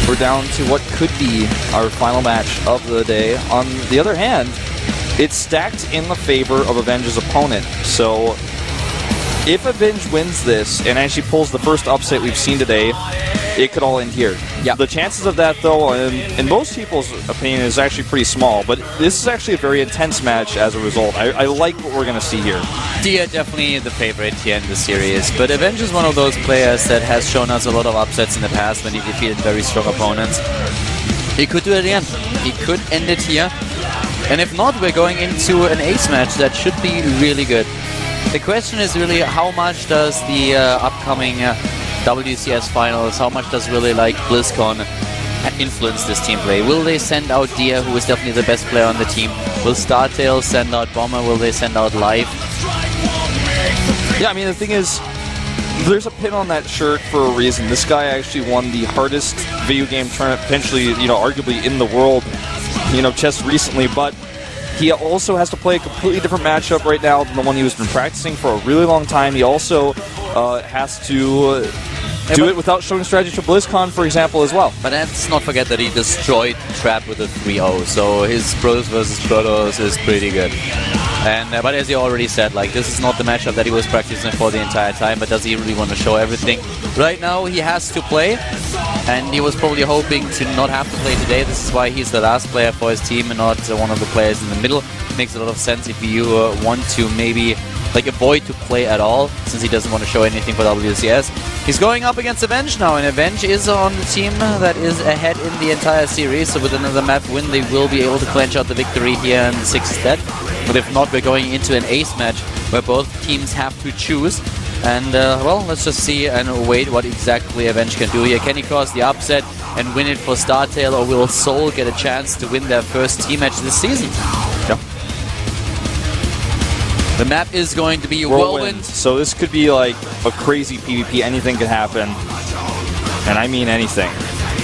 we're down to what could be our final match of the day. On the other hand, it's stacked in the favor of Avenge's opponent. So if Avenge wins this and actually pulls the first upset we've seen today, it could all end here. Yeah. The chances of that, though, in most people's opinion, is actually pretty small. But this is actually a very intense match as a result. I like what we're going to see here. Dia definitely the favorite here in the series, but Avenge is one of those players that has shown us a lot of upsets in the past when he defeated very strong opponents. He could do it again. He could end it here. And if not, we're going into an ace match that should be really good. The question is really how much does the upcoming WCS finals, how much does really like BlizzCon influence this team play? Will they send out Dia, who is definitely the best player on the team? Will StarTale send out Bomber? Will they send out Live? Yeah, I mean, the thing is, there's a pin on that shirt for a reason. This guy actually won the hardest video game tournament, potentially, arguably in the world, just recently, but he also has to play a completely different matchup right now than the one he was been practicing for a really long time. He also has to do it without showing strategy to BlizzCon, for example, as well. But let's not forget that he destroyed Trap with a 3-0, so his Pros versus Protoss is pretty good. And but as you already said, like, this is not the matchup that he was practicing for the entire time, but does he really want to show everything? Right now he has to play, and he was probably hoping to not have to play today. This is why he's the last player for his team and not one of the players in the middle. Makes a lot of sense if you want to maybe avoid to play at all, since he doesn't want to show anything for WCS. He's going up against Avenge now, and Avenge is on the team that is ahead in the entire series, so with another map win they will be able to clinch out the victory here in 6th stead. But if not, we're going into an ace match where both teams have to choose. And, well, let's just see and wait what exactly Avenge can do here. Can he cause the upset and win it for StarTale, or will Seoul get a chance to win their first team match this season? Yep. The map is going to be Whirlwind. So this could be like a crazy PvP. Anything could happen. And I mean anything.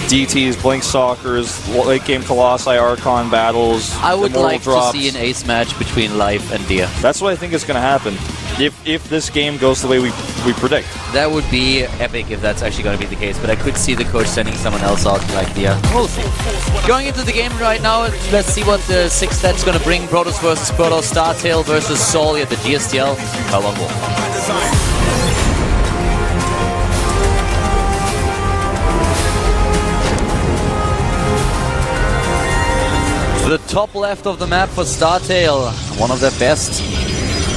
DTs, Blink Stalkers, late game Colossi, Archon battles. I would like drops. to see an ace match between Life and Dia. That's what I think is going to happen. If this game goes the way we predict. That would be epic if that's actually going to be the case, but I could see the coach sending someone else out like Dia. We'll see. Going into the game right now, let's see what the 6th set's going to bring. Protoss versus Protoss, StarTale versus Seoul at the GSTL. Hell on Wolf. The top left of the map for StarTale, one of their best.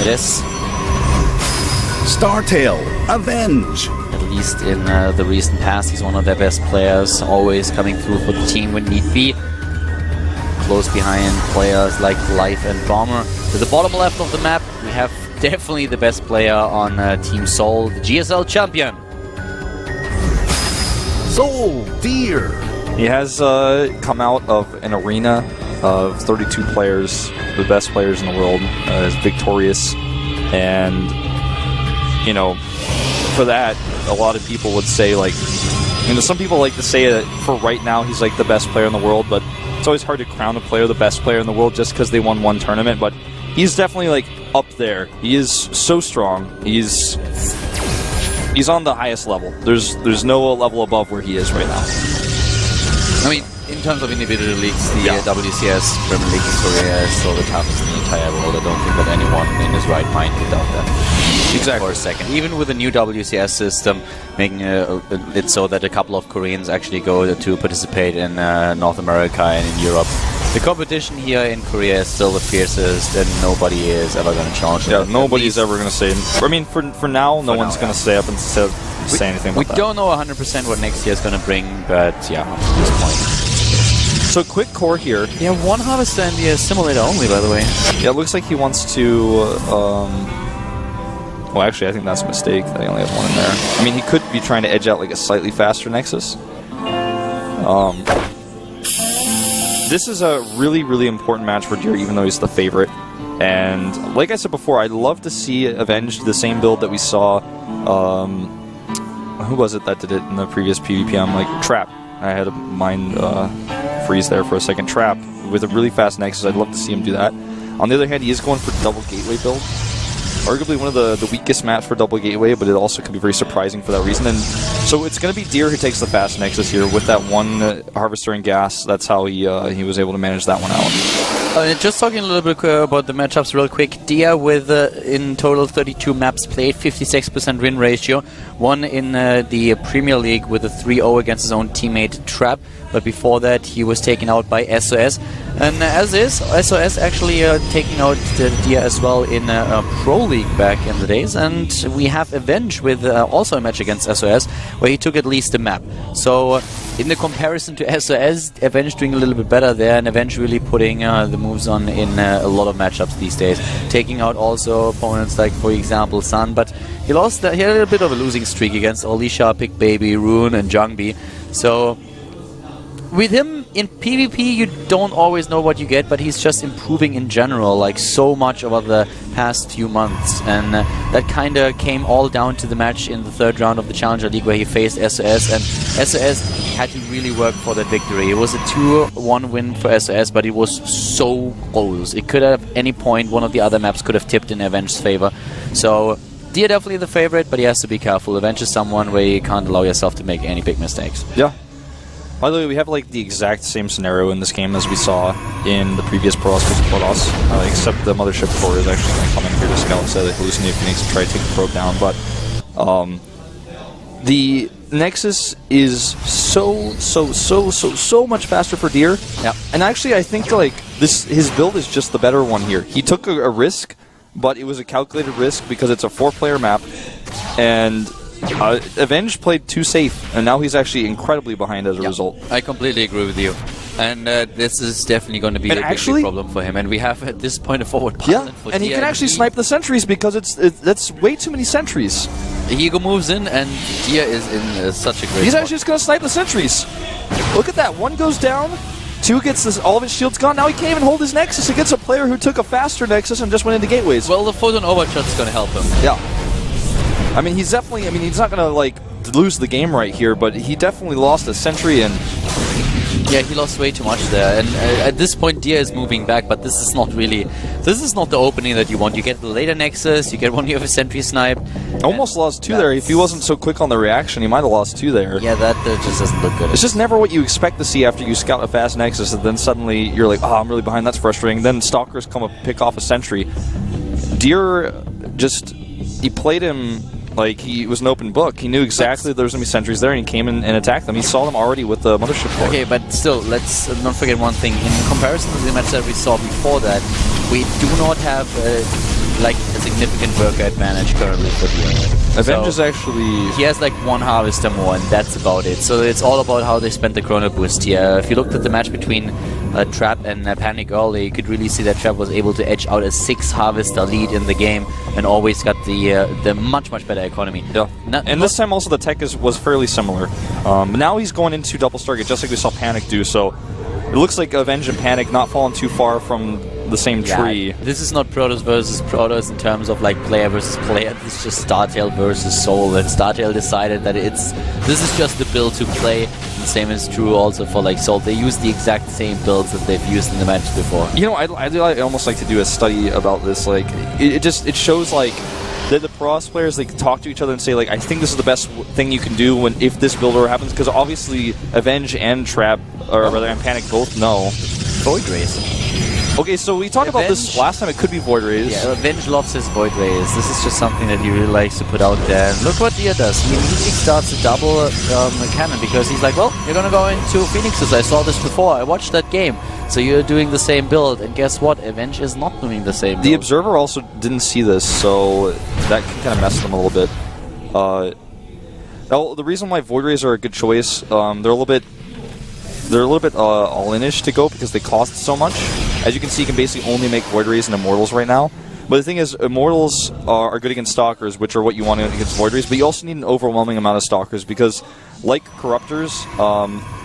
It is StarTale, Avenge. At least in the recent past, he's one of their best players, always coming through for the team when need be. Close behind players like Life and Bomber. To the bottom left of the map, we have definitely the best player on Team Seoul, the GSL champion. Seoul, Deer. He has come out of an arena of 32 players, the best players in the world, is victorious, and for that, a lot of people would say, like, some people like to say that for right now he's like the best player in the world, but it's always hard to crown a player the best player in the world just because they won one tournament. But he's definitely like up there. He is so strong. He's on the highest level. There's no level above where he is right now. I mean, in terms of individual leagues, the WCS Premier League in Korea is still the toughest in the entire world. I don't think that anyone in his right mind would doubt that. Exactly. For a second. Even with the new WCS system, making it so that a couple of Koreans actually go to participate in North America and in Europe. The competition here in Korea is still the fiercest, and nobody is ever going to challenge them. Yeah, nobody's ever going to say. I mean, for now, no one's going to stay up and say anything about that. We don't know 100% what next year is going to bring, but yeah, up to this point. So quick core here. Yeah, one Harvester and the Simulator only, by the way. Yeah, it looks like he wants to... well, actually, I think that's a mistake. They only have one in there. I mean, he could be trying to edge out like a slightly faster Nexus. This is a really, really important match for Deer, even though he's the favorite. And like I said before, I'd love to see Avenge the same build that we saw. Who was it that did it in the previous PvP? I'm like, Trap. I had a mind freeze there for a second. Trap with a really fast Nexus. I'd love to see him do that. On the other hand, he is going for double gateway build. Arguably one of the weakest maps for double gateway, but it also could be very surprising for that reason. And So it's going to be Deer who takes the fast Nexus here with that one Harvester and Gas. That's how he was able to manage that one out. Just talking a little bit about the matchups real quick. Dia with in total 32 maps played, 56% win ratio. Won in the Premier League with a 3-0 against his own teammate Trap. But before that, he was taken out by SOS. And as is, SOS actually taking out Dia as well in a Pro League back in the days. And we have Avenge with also a match against SOS, where he took at least a map. So in the comparison to SOS, Avenge doing a little bit better there, and Avenge really putting the moves on in a lot of matchups these days. Taking out also opponents like, for example, Sun. But he lost. He had a little bit of a losing streak against Alicia, Big Baby, Rune, and Jungbi. So with him in PvP, you don't always know what you get, but he's just improving in general, like so much over the past few months. And that kind of came all down to the match in the third round of the Challenger League where he faced SOS, and SOS had to really work for that victory. It was a 2-1 win for SOS, but it was so close. It could have, any point, one of the other maps could have tipped in Avenge's favor. So Dia definitely the favorite, but he has to be careful. Avenge is someone where you can't allow yourself to make any big mistakes. Yeah. By the way, we have like the exact same scenario in this game as we saw in the previous Protoss vs. Protoss, except the Mothership Core is actually going to come in here to scout instead of hallucinate Phoenix and try to take the probe down. But the Nexus is so much faster for Deer. Yeah. And actually, I think like his build is just the better one here. He took a risk, but it was a calculated risk because it's a 4-player map, and Avenge played too safe, and now he's actually incredibly behind as a result. I completely agree with you. And this is definitely going to be a big problem for him. And we have at this point a forward pilot for and he can actually snipe the sentries because that's way too many sentries. Ego moves in, and Dia is in such a great He's spot. actually just going to snipe the sentries. Look at that. 1 goes down. 2 gets all of his shields gone. Now he can't even hold his Nexus against a player who took a faster Nexus and just went into gateways. Well, the Photon Overshot is going to help him. Yeah. I mean, he's definitely... I mean, he's not going to, like, lose the game right here, but he definitely lost a sentry, and... Yeah, he lost way too much there. And at this point, Dia is moving back, but this is not really... This is not the opening that you want. You get the later Nexus, you get one, you have a sentry snipe. Almost lost 2 there. If he wasn't so quick on the reaction, he might have lost 2 there. Yeah, that just doesn't look good. It's just never what you expect to see after you scout a fast Nexus, and then suddenly you're like, oh, I'm really behind, that's frustrating. Then Stalkers come up, pick off a sentry. Deer just... He played him... like he was an open book. He knew exactly there was going to be sentries there, and he came in and attacked them. He saw them already with the Mothership Core. Okay, but still, let's not forget one thing. In comparison to the match that we saw before that, we do not have like a significant worker advantage currently for the Avenge is actually... He has like 1 Harvester more, and that's about it. So it's all about how they spent the Chrono Boost here. If you looked at the match between Trap and Panic early, you could really see that Trap was able to edge out a 6 Harvester lead in the game and always got the much better economy. Yeah. And this time also the tech was fairly similar. But now he's going into double Stargate just like we saw Panic do, so it looks like Avenge and Panic not falling too far from the same tree. This is not Protoss versus Protoss in terms of like player versus player. This is just StarTale versus Soul, and StarTale decided that this is just the build to play. And the same is true also for like Soul. They use the exact same builds that they've used in the match before. You know, I almost like to do a study about this. Like, it shows like that the Protoss players, they talk to each other and say like, I think this is the best thing you can do if this build ever happens, because obviously Avenge and Trap, or rather and Panic both know. Void Rays. Okay, so we talked about this last time. It could be Void Rays. Yeah, Avenge loves his Void Rays. This is just something that he really likes to put out there. And look what Dia does. He immediately starts a double cannon because he's like, well, you're going to go into Phoenixes. I saw this before. I watched that game. So you're doing the same build. And guess what? Avenge is not doing the same build. The Observer also didn't see this, so that can kind of mess them a little bit. Now, the reason why Void Rays are a good choice, they're a little bit all-in-ish to go because they cost so much. As you can see, you can basically only make Void Rays and Immortals right now. But the thing is, Immortals are good against Stalkers, which are what you want against Void Rays, but you also need an overwhelming amount of Stalkers because, like Corruptors,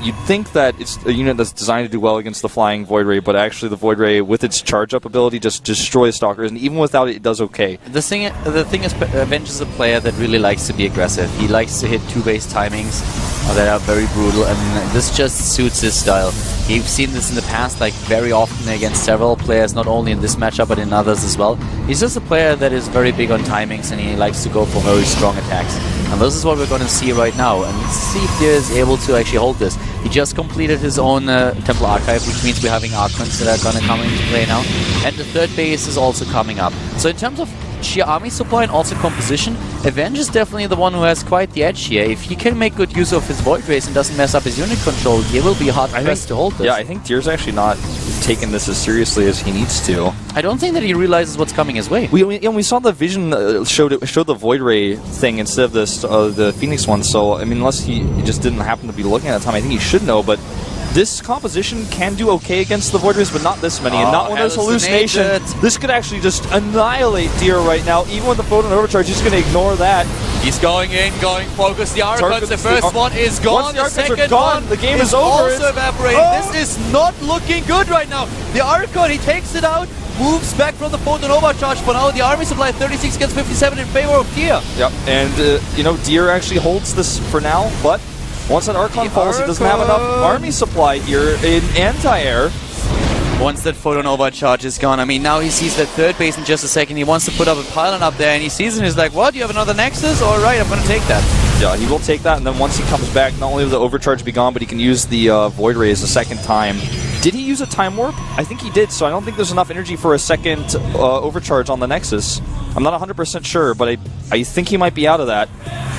you'd think that it's a unit that's designed to do well against the flying Void Ray, but actually the Void Ray, with its charge-up ability, just destroys Stalkers, and even without it, it does okay. The thing is, Avenge is a player that really likes to be aggressive. He likes to hit 2-base timings that are very brutal, and this just suits his style. You've seen this in the past, like very often against several players, not only in this matchup but in others as well. He's just a player that is very big on timings, and he likes to go for very strong attacks. And this is what we're going to see right now. And let's see if Deer is able to actually hold this. He just completed his own Temple Archive, which means we're having Archons that are going to come into play now. And the third base is also coming up. So in terms of sheer army supply and also composition, Avenge is definitely the one who has quite the edge here. If he can make good use of his Void Rays and doesn't mess up his unit control, he will be hard pressed to hold this. Yeah, I think Deer's actually not taking this as seriously as he needs to. I don't think that he realizes what's coming his way. We saw the vision showed the Void Ray thing instead of the Phoenix one. So I mean, unless he just didn't happen to be looking at the time, I think he should know. But this composition can do okay against the Void Rays, but not this many, and not when there's hallucination. This could actually just annihilate Deer right now. Even with the Photon Overcharge, he's going to ignore that. He's going in, going focus. The Archons, the first one is gone. Once the second are gone, one the game is over. Also evaporating. Oh. This is not looking good right now. The Archon, he takes it out, moves back from the Photon Overcharge. For now, the army supply 36 against 57 in favor of Deer. Yep, and Deer actually holds this for now, but once that Archon falls, he doesn't have enough army supply here in anti-air. Once that Photon Overcharge is gone, I mean, now he sees that third base in just a second. He wants to put up a pylon up there, and he sees it and he's like, what, you have another Nexus? Alright, I'm going to take that. Yeah, he will take that, and then once he comes back, not only will the Overcharge be gone, but he can use the Void Rays a second time. Did he use a Time Warp? I think he did, so I don't think there's enough energy for a second Overcharge on the Nexus. I'm not 100% sure, but I think he might be out of that.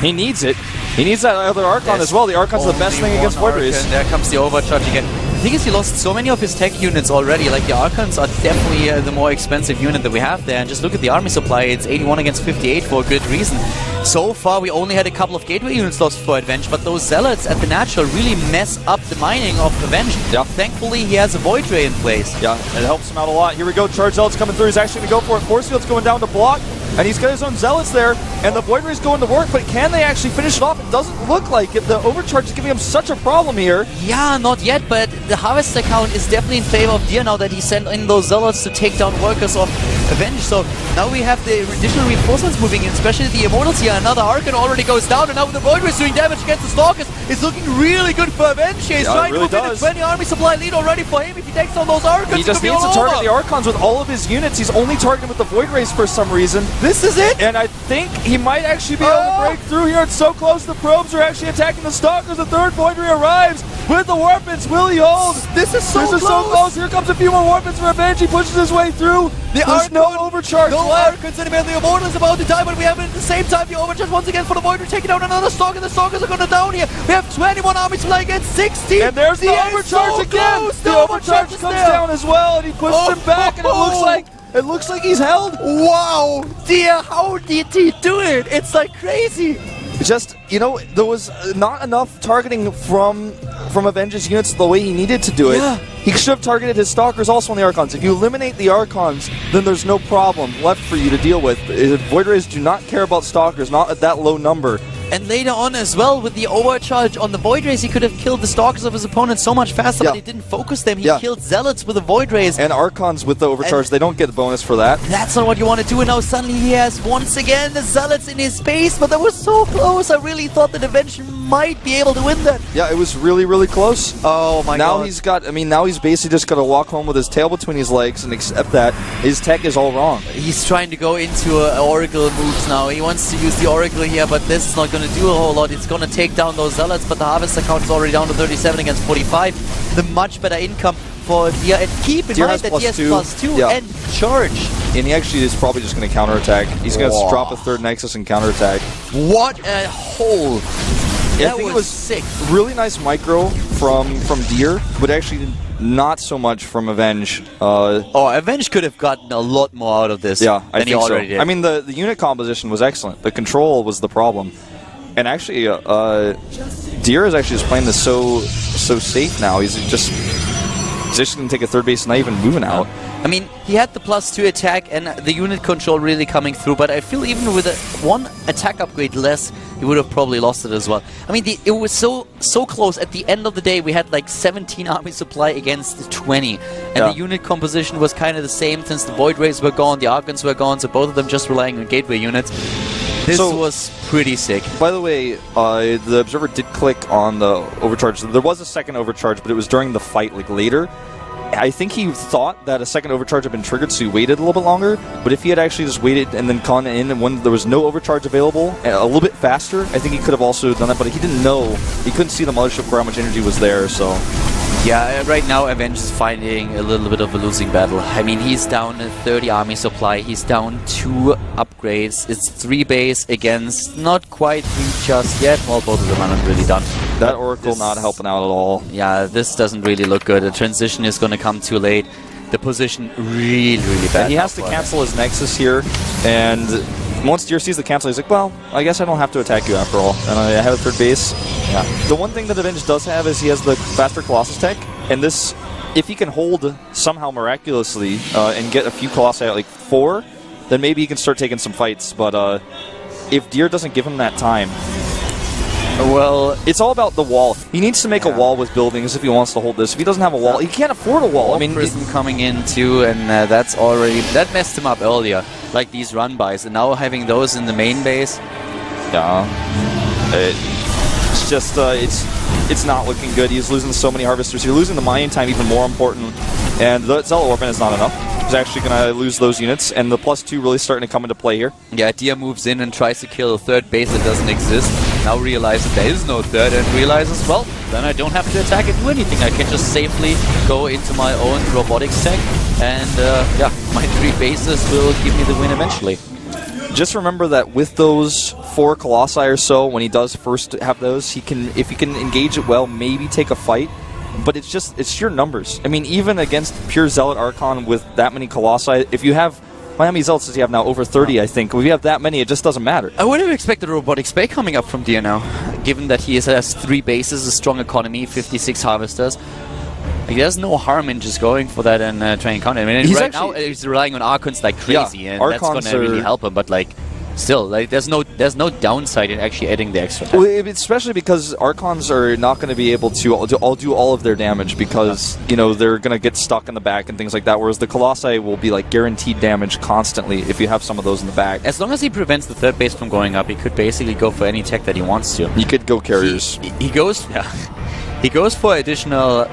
He needs it. He needs that other Archon as well. The Archon's the best thing against Void Rays. There comes the Overcharge again. The thing is, he lost so many of his tech units already. Like, the Archons are definitely the more expensive unit that we have there. And just look at the army supply. It's 81 against 58 for a good reason. So far, we only had a couple of gateway units lost for Avenge, but those Zealots at the natural really mess up the mining of Avenge. Yeah. Thankfully, he has a Void Ray in place. Yeah, it helps him out a lot. Here we go. Charge Zealots coming through. He's actually going to go for it. Force Field's going down to block. And he's got his own Zealots there, and the Void Ray's going to work, but can they actually finish it off? It doesn't look like it. The Overcharge is giving him such a problem here. Yeah, not yet, but the Harvester count is definitely in favor of Deer now that he sent in those Zealots to take down workers of Avenge. So now we have the additional reinforcements moving in, especially the Immortals here. Another Archon already goes down, and now with the Void Rays doing damage against the Stalkers, it's looking really good for Avenge. He's trying to win a 20 army supply lead already for him. If he takes down those Archons, he just needs to target the Archons with all of his units. He's only targeting with the Void Rays for some reason. This is it! And I think he might actually be able to break through here. It's so close. The probes are actually attacking the Stalkers. The third Void Ray arrives with the Warpins. Will he hold? This is so close. Here comes a few more Warpins for Avenge. He pushes his way through. There's no Overcharge left. Archons anymore. The Immortals about to die, but we have it at the same time. The Overcharge once again for the Void Ray taking out another Stalker. The Stalkers are going to down here. We have 21 army supply against 60. And there's the Overcharge again. The Overcharge comes down as well, and he pushes him back, and it looks like he's held. Wow! Dear, how did he do it? It's like crazy. Just, there was not enough targeting from Avenge's units the way he needed to do it. Yeah. He should have targeted his Stalkers also on the Archons. If you eliminate the Archons, then there's no problem left for you to deal with. Void Rays do not care about Stalkers, not at that low number. And later on as well, with the Overcharge on the Void Rays, he could have killed the Stalkers of his opponent so much faster, but he didn't focus them. He killed Zealots with the Void Rays. And Archons with the Overcharge, they don't get the bonus for that. That's not what you want to do, and now suddenly he has once again the Zealots in his space, but that was so close. I really thought that Avenge might be able to win that. Yeah, it was really, really close. Oh my god. Now he's basically just got to walk home with his tail between his legs and accept that his tech is all wrong. He's trying to go into Oracle moves now. He wants to use the Oracle here, but this is not going to do a whole lot. It's going to take down those Zealots, but the Harvester count is already down to 37 against 45. The much better income for Deer. And keep in mind that he has +2 and charge. And he actually is probably just going to counterattack. He's going to drop a third Nexus and counterattack. What a hole! Yeah, I think it was sick. Really nice micro from Deer, but actually not so much from Avenge. Avenge could have gotten a lot more out of this than he already did. I mean, the unit composition was excellent. The control was the problem. And actually, Deer is actually just playing this so safe now. He's just going to take a third base, not even moving out. I mean, he had the +2 attack and the unit control really coming through, but I feel even with one attack upgrade less, he would have probably lost it as well. I mean, it was so close. At the end of the day, we had like 17 army supply against 20, and the unit composition was kind of the same since the Void Rays were gone, the Archons were gone, so both of them just relying on gateway units. This was pretty sick. By the way, the Observer did click on the Overcharge. There was a second Overcharge, but it was during the fight, like later. I think he thought that a second overcharge had been triggered, so he waited a little bit longer. But if he had actually just waited and then gone in, and when there was no overcharge available, a little bit faster, I think he could have also done that. But he didn't know. He couldn't see the mothership for how much energy was there, so... Yeah, right now Avenge is fighting a little bit of a losing battle. I mean, he's down a 30 army supply, he's down 2 upgrades, it's 3 base against not quite 3 just yet. Well, both of them are not really done. That Oracle not helping out at all. Yeah, this doesn't really look good. The transition is going to come too late. The position really bad. And he has to cancel his Nexus here, and once Deer sees the cancel, he's like, well, I guess I don't have to attack you after all. And I have a third base. Yeah. The one thing that Avenge does have is he has the faster Colossus tech, and this, if he can hold somehow miraculously and get a few Colossi at like 4, then maybe he can start taking some fights. But if Deer doesn't give him that time, well, it's all about the wall. He needs to make a wall with buildings if he wants to hold this. If he doesn't have a wall, he can't afford a wall. I mean, Prism coming in too, and that messed him up earlier. Like these run-bys, and now having those in the main base. Yeah, it's just it's not looking good. He's losing so many harvesters. You're losing the mining time, even more important. And the Zealot Orphan is not enough. He's actually going to lose those units, and the +2 really starting to come into play here. Yeah, Dia moves in and tries to kill a third base that doesn't exist. Now realizes there is no third, and realizes, well, then I don't have to attack and do anything. I can just safely go into my own robotics tech, and yeah, my 3 bases will give me the win eventually. Just remember that with those 4 Colossi or so, when he does first have those, he can, if he can engage it well, maybe take a fight. But it's sheer numbers. I mean, even against pure Zealot Archon with that many Colossi, if you have... How many Zealots does he have now? Over 30, I think. If you have that many, it just doesn't matter. I would have expected a Robotics Bay coming up from Dia now, given that he has 3 bases, a strong economy, 56 harvesters. Like, there's no harm in just going for that and trying to counter. I mean, right now he's relying on Archons like crazy, and that's going to really help him. But like, still, like, there's no downside in actually adding the extra. Well, especially because Archons are not going to be able to do all of their damage because you know they're going to get stuck in the back and things like that. Whereas the Colossi will be like guaranteed damage constantly if you have some of those in the back. As long as he prevents the third base from going up, he could basically go for any tech that he wants to. He could go carriers. He goes. Yeah. He goes for additional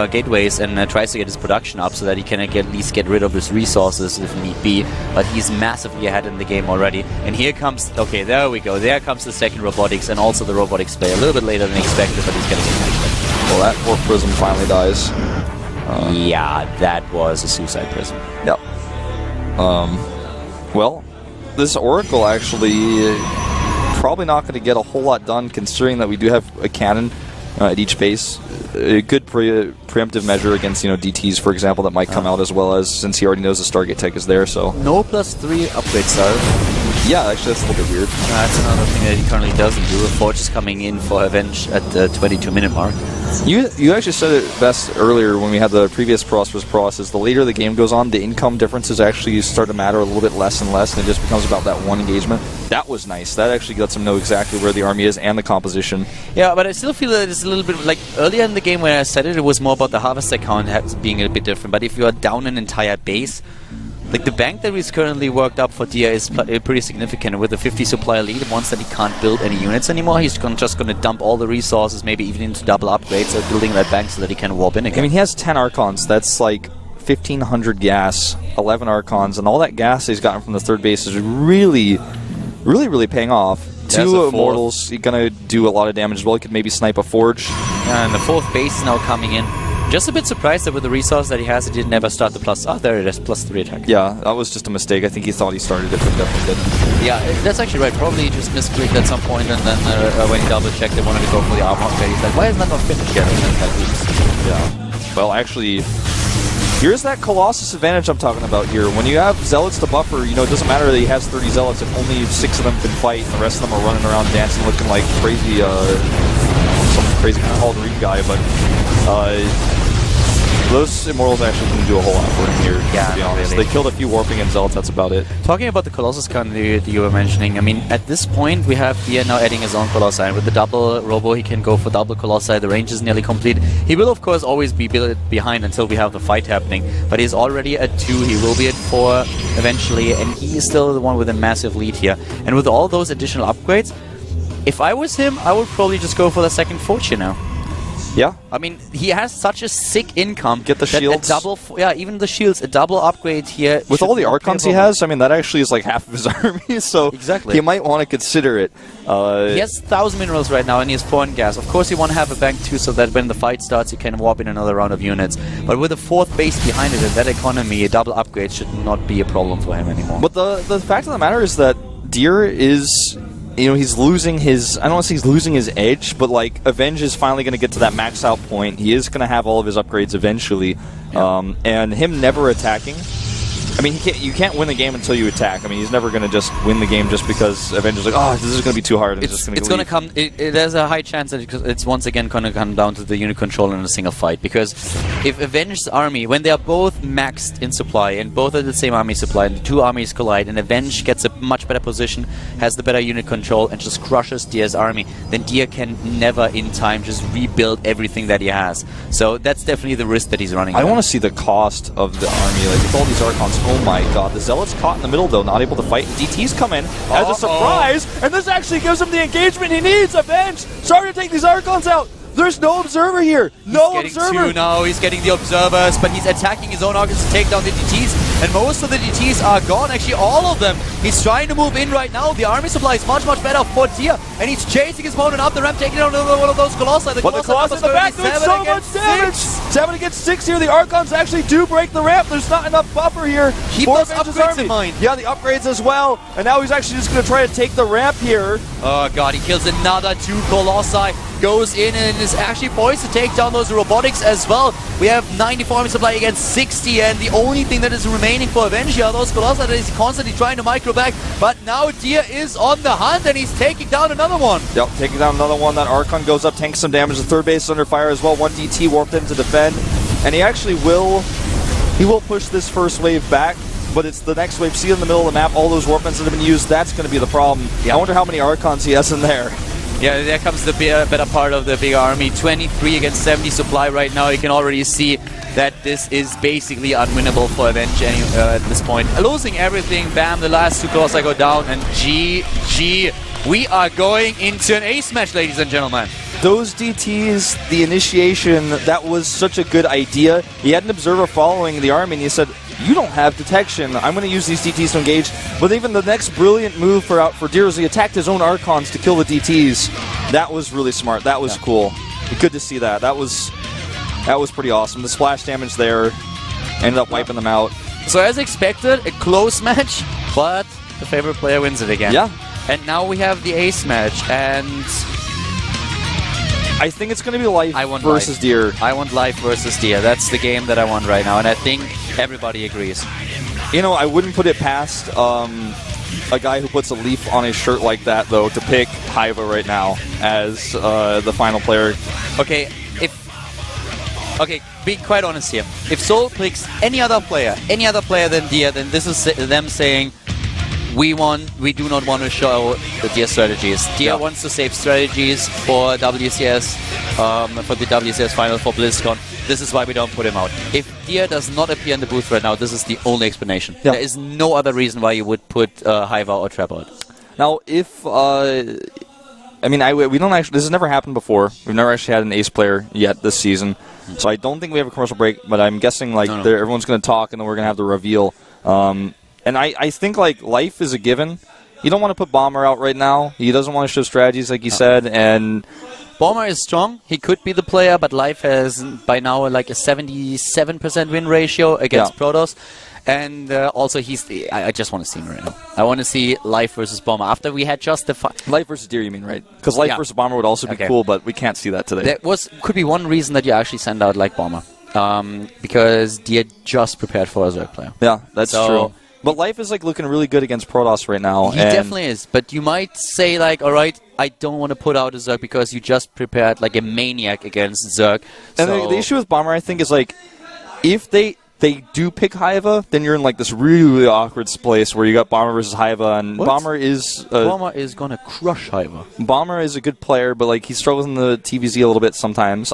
gateways and tries to get his production up so that he can at least get rid of his resources if need be, but he's massively ahead in the game already. And here comes, okay, there we go, there comes the second robotics and also the robotics play. A little bit later than expected, but he's getting it. Well, that 4th prism finally dies. Yeah, that was a suicide prism. Yep. Well, this Oracle actually probably not going to get a whole lot done considering that we do have a cannon at each base. A good preemptive measure against, you know, DTs, for example, that might come out, as well as since he already knows the Stargate tech is there, so... No +3 upgrade star. Yeah, actually, that's a little bit weird. That's another thing that he currently doesn't do. A Forge is coming in for Avenge at the 22-minute mark. You actually said it best earlier when we had the previous Pros vs. Pros, is the later the game goes on, the income differences actually start to matter a little bit less and less, and it just becomes about that one engagement. That was nice. That actually lets him know exactly where the army is and the composition. Yeah, but I still feel that it's a little bit like earlier in the game when I said it, it was more about the harvester count being a bit different. But if you are down an entire base, like the bank that is currently worked up for Dia is pretty significant. With the 50 supply lead, once that he can't build any units anymore, he's just going to dump all the resources, maybe even into double upgrades, or building that bank so that he can warp in again. I mean, he has 10 Archons. That's like 1,500 gas, 11 Archons, and all that gas he's gotten from the third base is really paying off. 2 Immortals, he's going to do a lot of damage as well. He could maybe snipe a Forge. And the 4th base is now coming in. Just a bit surprised that with the resource that he has, it didn't ever start the plus... Oh, there it is, +3 attack. Yeah, that was just a mistake. I think he thought he started it, but definitely didn't. Yeah, that's actually right. Probably just misclicked at some point, and then when he double-checked, they wanted to go for the armor upgrade. He's like, why isn't that not finished yet? Yeah. Well, actually, here's that Colossus advantage I'm talking about here. When you have Zealots to buffer, you know, it doesn't matter that he has 30 Zealots if only 6 of them can fight, and the rest of them are running around dancing looking like crazy, some crazy Calderon guy, but... those Immortals actually didn't do a whole lot for him here, to be honest. Really. They killed a few Warping and Zealots, that's about it. Talking about the Colossus count that you were mentioning, I mean, at this point, we have Dia now adding his own Colossi, and with the double Robo, he can go for double Colossi. The range is nearly complete. He will, of course, always be behind until we have the fight happening, but he's already at 2, he will be at 4 eventually, and he is still the one with a massive lead here. And with all those additional upgrades, if I was him, I would probably just go for the second Fortune now. Yeah. I mean, he has such a sick income. Get the that shields. Even the shields, a double upgrade here. With all the Archons he has, I mean, that actually is like half of his army, so exactly. he might want to consider it. He has 1,000 minerals right now, and he has 4 in gas. Of course, you want to have a bank too, so that when the fight starts, you can warp in another round of units. But with a 4th base behind it and that economy, a double upgrade should not be a problem for him anymore. But the fact of the matter is that Deer is... he's losing his... I don't want to say he's losing his edge, but, like, Avenge is finally going to get to that max out point. He is going to have all of his upgrades eventually. Yeah. And him never attacking... I mean, you can't win the game until you attack. I mean, he's never going to just win the game just because Avenge is like, oh, this is going to be too hard. And It's going to come... there's a high chance that it's once again going to come down to the unit control in a single fight. Because if Avenge's army, when they are both maxed in supply and both are the same army supply and the 2 armies collide and Avenge gets a much better position, has the better unit control and just crushes Deer's army, then Deer can never in time just rebuild everything that he has. So that's definitely the risk that he's running. I want to see the cost of the army. Like, with all these Archons, oh my god. The Zealot's caught in the middle, though, not able to fight. DTs come in as a surprise, and this actually gives him the engagement he needs. Avenge starting to take these Archons out. There's no Observer here. No Observer. Now he's getting the Observers, but he's attacking his own Archons to take down the DTs, and most of the DTs are gone. Actually, all of them. He's trying to move in right now. The army supply is much, much better for Deer, and he's chasing his opponent up the ramp, taking down one of those Colossi. But the Colossi in the back doing so much damage. 7 against 6 here. The Archons actually do break the ramp. There's not enough buffer here. Keep those upgrades in mind. Yeah, the upgrades as well. And now he's actually just going to try to take the ramp here. Oh god, he kills another 2 Colossi. Goes in and is actually poised to take down those robotics as well. We have 94 army supply against 60, and the only thing that is remaining for Avenge are those Colossi that he's constantly trying to micro back. But now Deer is on the hunt, and he's taking down another one. Yep, taking down another one. That Archon goes up, tanks some damage. The 3rd base is under fire as well. 1 DT warped in to defend, and he actually will push this first wave back. But it's the next wave. See in the middle of the map, all those warpments that have been used. That's going to be the problem. Yeah. I wonder how many Archons he has in there. Yeah, there comes the better part of the big army. 23 against 70 supply right now. You can already see that this is basically unwinnable for Avenge at this point. Losing everything, bam, the last 2 Colossi go down, and GG. We are going into an ace match, ladies and gentlemen. Those DTs, the initiation, that was such a good idea. He had an Observer following the army, and he said, you don't have detection. I'm going to use these DTs to engage. But even the next brilliant move for Deer is he attacked his own Archons to kill the DTs. That was really smart. That was cool. Good to see that. That was pretty awesome. The splash damage there ended up wiping them out. So as expected, a close match, but the favorite player wins it again. Yeah. And now we have the ace match, and I think it's going to be Life versus Deer. I want Life versus Deer. That's the game that I want right now, and I think everybody agrees. I wouldn't put it past a guy who puts a leaf on his shirt like that, though, to pick Haiva right now as the final player. Okay, being quite honest here. If Soul picks any other player than Deer, then this is them saying, we do not want to show the Deer strategies. Deer wants to save strategies for WCS, for the WCS final for BlizzCon. This is why we don't put him out. If Deer does not appear in the booth right now, this is the only explanation. Yeah. There is no other reason why you would put Haiva or Trap out. Now, if we don't actually. This has never happened before. We've never actually had an ace player yet this season, so I don't think we have a commercial break. But I'm guessing everyone's going to talk, and then we're going to have the reveal. And I think, Life is a given. You don't want to put Bomber out right now. He doesn't want to show strategies, like you said. And Bomber is strong. He could be the player, but Life has, by now, a 77% win ratio against Protoss. And also, I just want to see him right now. I want to see Life versus Bomber. After we had just the Life versus Deer, you mean, right? Because Life versus Bomber would also be cool, but we can't see that today. Could be one reason that you actually send out Bomber. Because Deer just prepared for a Zerg player. Yeah, that's true. But Life is looking really good against Protoss right now. He definitely is. But you might say all right, I don't want to put out a Zerg because you just prepared a maniac against Zerg. And the issue with Bomber, I think, is if they do pick Haiva, then you're in this really awkward place where you got Bomber versus Haiva, and Bomber is gonna crush Haiva. Bomber is a good player, but he struggles in the TVZ a little bit sometimes.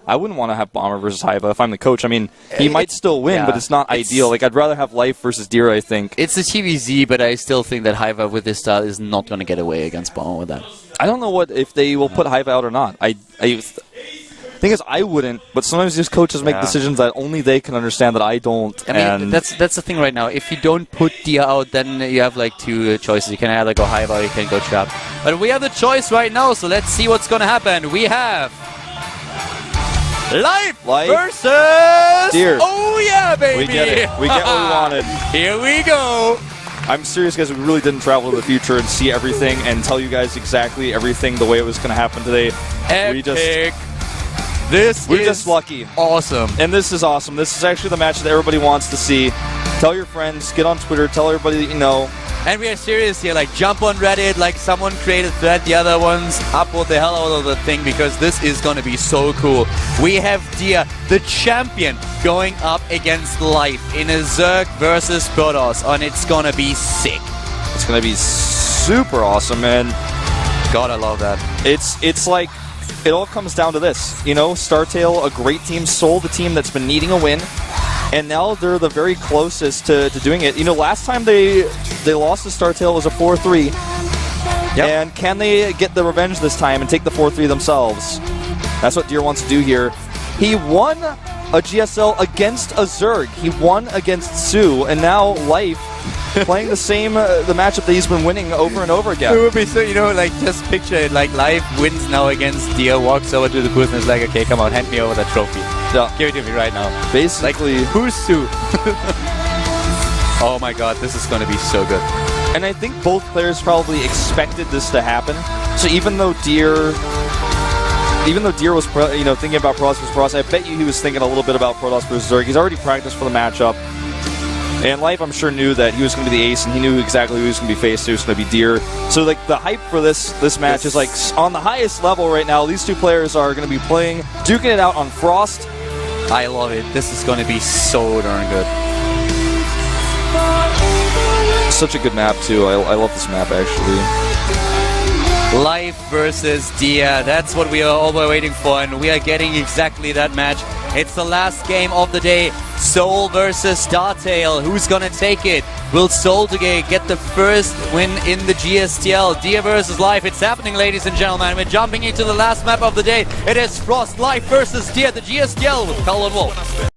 I wouldn't want to have Bomber versus Haiva if I'm the coach. I mean, he might still win, but it's not ideal. I'd rather have Life versus Deer, I think. It's the TVZ, but I still think that Haiva with this style is not going to get away against Bomber with that. I don't know if they will put Haiva out or not. Thing is, I wouldn't, but sometimes these coaches make decisions that only they can understand that I don't. I mean, that's the thing right now. If you don't put Dia out, then you have like two choices. You can either go Hive or you can go Trap. But we have the choice right now, so let's see what's gonna happen. We have Life versus Deer. Oh yeah, baby! We get it. We get what we wanted. Here we go. I'm serious, guys. We really didn't travel to the future and see everything and tell you guys exactly everything the way it was going to happen today. Epic. We're just lucky. Awesome. And this is awesome. This is actually the match that everybody wants to see. Tell your friends, get on Twitter, tell everybody that you know. And we are serious here, like jump on Reddit, like someone created thread, the other ones upload the hell out of the thing because this is going to be so cool. We have Dia, the champion, going up against Life in a Zerg versus Protoss, and it's going to be sick. It's going to be super awesome, man. God, I love that. It's like, it all comes down to this. You know, StarTale, a great team, sold a team that's been needing a win. And now they're the very closest to doing it. You know, last time they lost to StarTale was a 4-3. Yep. And can they get the revenge this time and take the 4-3 themselves? That's what Deer wants to do here. He won a GSL against a Zerg. He won against Sue, and now Life playing the same the matchup that he's been winning over and over again. It would be so, you know, like just picture it, like Life wins now against Deer, walks over to the booth and is like, okay, come on, hand me over that trophy. Yeah. Give it to me right now. Basically, like, who's Sue? Oh my god, this is going to be so good. And I think both players probably expected this to happen. So even though Deer was thinking about Protoss versus Protoss, I bet you he was thinking a little bit about Protoss versus Zerg. He's already practiced for the matchup. And Life, I'm sure, knew that he was going to be the ace, and he knew exactly who he was going to be faced to. It was going to be Deer. So, like, the hype for this match is, like, on the highest level right now. These two players are going to be playing, duking it out on Frost. I love it. This is going to be so darn good. Such a good map, too. I love this map, actually. Life versus Dia. That's what we are all waiting for, and we are getting exactly that match. It's the last game of the day. Soul versus StarTale. Who's gonna take it? Will Soul today get the first win in the GSTL? Dia versus Life. It's happening, ladies and gentlemen. We're jumping into the last map of the day. It is Frost Life versus Dia, the GSTL with Carl and Wolf.